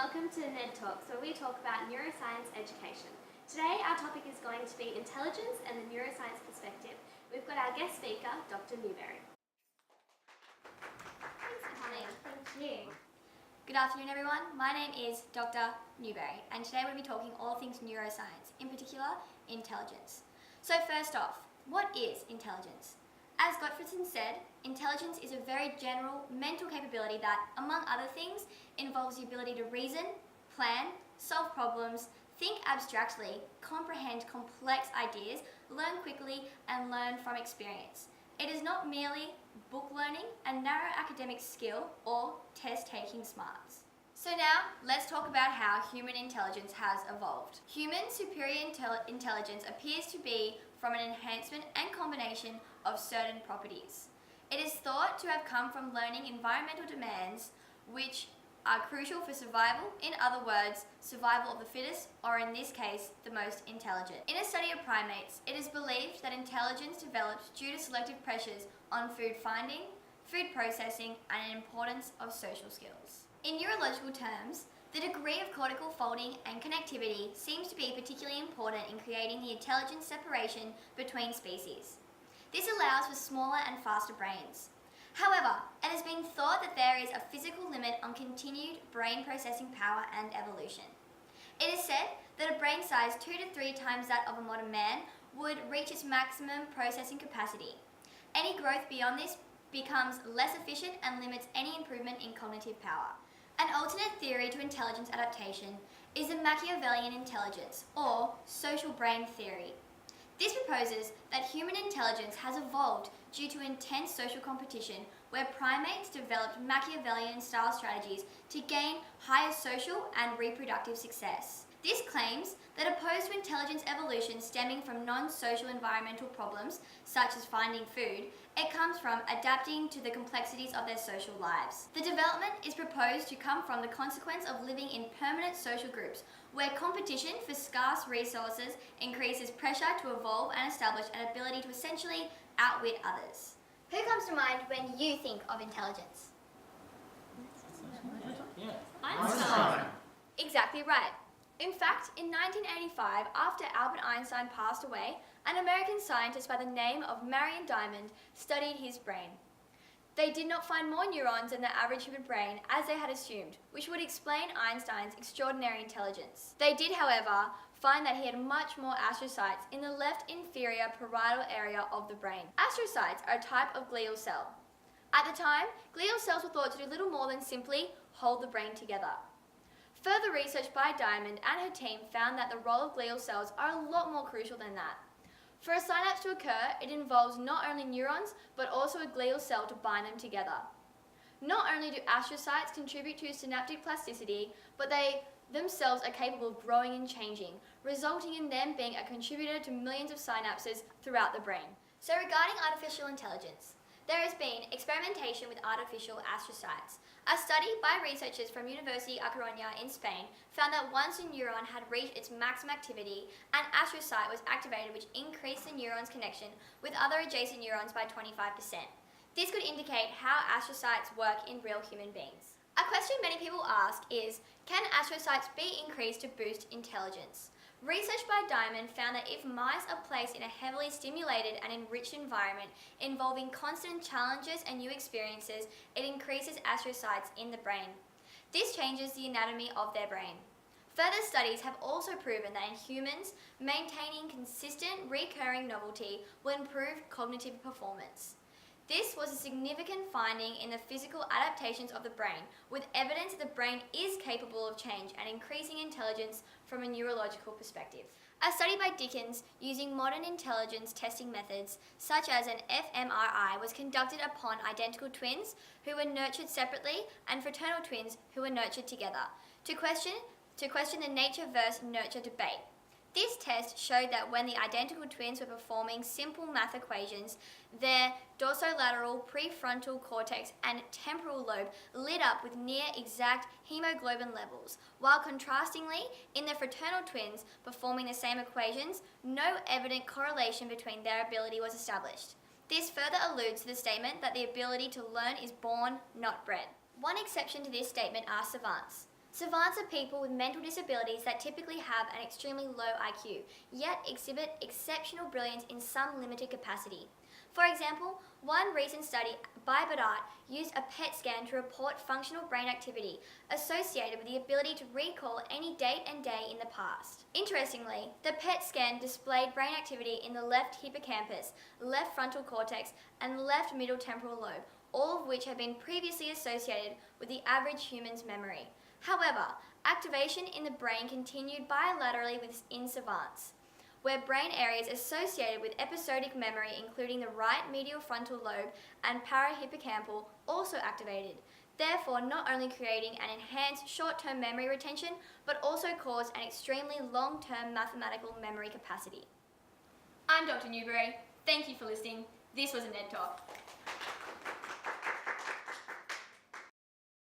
welcome to Ned Talks, where we talk about neuroscience education. Today our topic is going to be intelligence and the neuroscience perspective. We've got our guest speaker, Dr. Newberry. Thanks for coming. Thank you. Good afternoon everyone, my name is Dr. Newberry and today we'll be talking all things neuroscience, in particular intelligence. So first off, what is intelligence? As Gottfriedson said, intelligence is a very general mental capability that, among other things, involves the ability to reason, plan, solve problems, think abstractly, comprehend complex ideas, learn quickly, and learn from experience. It is not merely book learning and narrow academic skill or test-taking smarts. So now, let's talk about how human intelligence has evolved. Human superior intelligence appears to be from an enhancement and combination of certain properties. It is thought to have come from learning environmental demands which are crucial for survival, in other words, survival of the fittest, or in this case, the most intelligent. In a study of primates, it is believed that intelligence developed due to selective pressures on food finding, food processing, and an importance of social skills. In neurological terms, the degree of cortical folding and connectivity seems to be particularly important in creating the intelligence separation between species. This allows for smaller and faster brains. However, it has been thought that there is a physical limit on continued brain processing power and evolution. It is said that a brain size 2 to 3 times that of a modern man would reach its maximum processing capacity. Any growth beyond this becomes less efficient and limits any improvement in cognitive power. An alternate theory to intelligence adaptation is the Machiavellian intelligence, or social brain theory. This proposes that human intelligence has evolved due to intense social competition where primates developed Machiavellian-style strategies to gain higher social and reproductive success. This claims that opposed to intelligence evolution stemming from non-social environmental problems, such as finding food, it comes from adapting to the complexities of their social lives. The development is proposed to come from the consequence of living in permanent social groups, where competition for scarce resources increases pressure to evolve and establish an ability to essentially outwit others. Who comes to mind when you think of intelligence? Einstein. Exactly right. In fact, in 1985, after Albert Einstein passed away, an American scientist by the name of Marion Diamond studied his brain. They did not find more neurons in the average human brain as they had assumed, which would explain Einstein's extraordinary intelligence. They did, however, find that he had much more astrocytes in the left inferior parietal area of the brain. Astrocytes are a type of glial cell. At the time, glial cells were thought to do little more than simply hold the brain together. Further research by Diamond and her team found that the role of glial cells are a lot more crucial than that. For a synapse to occur, it involves not only neurons, but also a glial cell to bind them together. Not only do astrocytes contribute to synaptic plasticity, but they themselves are capable of growing and changing, resulting in them being a contributor to millions of synapses throughout the brain. So regarding artificial intelligence, there has been experimentation with artificial astrocytes. A study by researchers from University A Coruña in Spain found that once a neuron had reached its maximum activity, an astrocyte was activated which increased the neuron's connection with other adjacent neurons by 25%. This could indicate how astrocytes work in real human beings. A question many people ask is, can astrocytes be increased to boost intelligence? Research by Diamond found that if mice are placed in a heavily stimulated and enriched environment involving constant challenges and new experiences, it increases astrocytes in the brain. This changes the anatomy of their brain. Further studies have also proven that in humans, maintaining consistent, recurring novelty will improve cognitive performance. This was a significant finding in the physical adaptations of the brain, with evidence that the brain is capable of change and increasing intelligence from a neurological perspective. A study by Dickens using modern intelligence testing methods, such as an fMRI, was conducted upon identical twins who were nurtured separately and fraternal twins who were nurtured together, to question the nature versus nurture debate. This test showed that when the identical twins were performing simple math equations, their dorsolateral prefrontal cortex and temporal lobe lit up with near exact hemoglobin levels, while contrastingly, in the fraternal twins performing the same equations, no evident correlation between their ability was established. This further alludes to the statement that the ability to learn is born, not bred. One exception to this statement are savants. Savants are people with mental disabilities that typically have an extremely low IQ, yet exhibit exceptional brilliance in some limited capacity. For example, one recent study by Dahdah used a PET scan to report functional brain activity associated with the ability to recall any date and day in the past. Interestingly, the PET scan displayed brain activity in the left hippocampus, left frontal cortex, and left middle temporal lobe, all of which have been previously associated with the average human's memory. However, activation in the brain continued bilaterally within savants, where brain areas associated with episodic memory, including the right medial frontal lobe and parahippocampal, also activated, therefore not only creating an enhanced short-term memory retention, but also caused an extremely long-term mathematical memory capacity. I'm Dr. Newberry. Thank you for listening. This was a NED Talk.